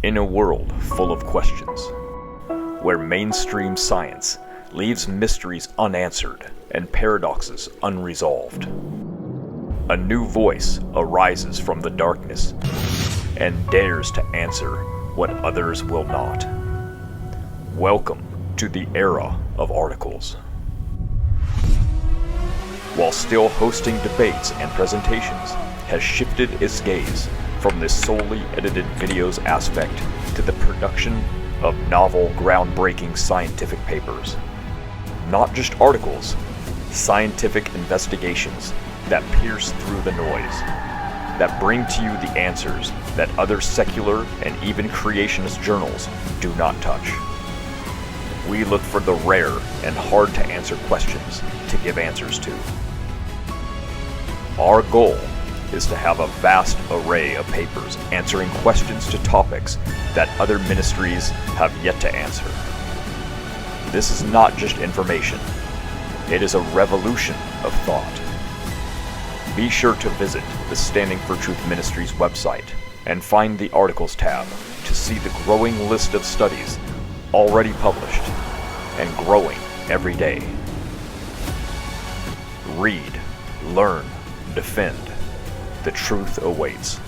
In a world full of questions, where mainstream science leaves mysteries unanswered and paradoxes unresolved, a new voice arises from the darkness and dares to answer what others will not. Welcome to the era of articles. While still hosting debates and presentations, has shifted its gaze from the solely edited videos aspect to the production of novel, groundbreaking scientific papers. Not just articles, scientific investigations that pierce through the noise, that bring to you the answers that other secular and even creationist journals do not touch. We look for the rare and hard to answer questions to give answers to. Our goal is to have a vast array of papers answering questions to topics that other ministries have yet to answer. This is not just information, it is a revolution of thought. Be sure to visit the Standing for Truth Ministries website and find the Articles tab to see the growing list of studies already published and growing every day. Read, learn, defend. The truth awaits.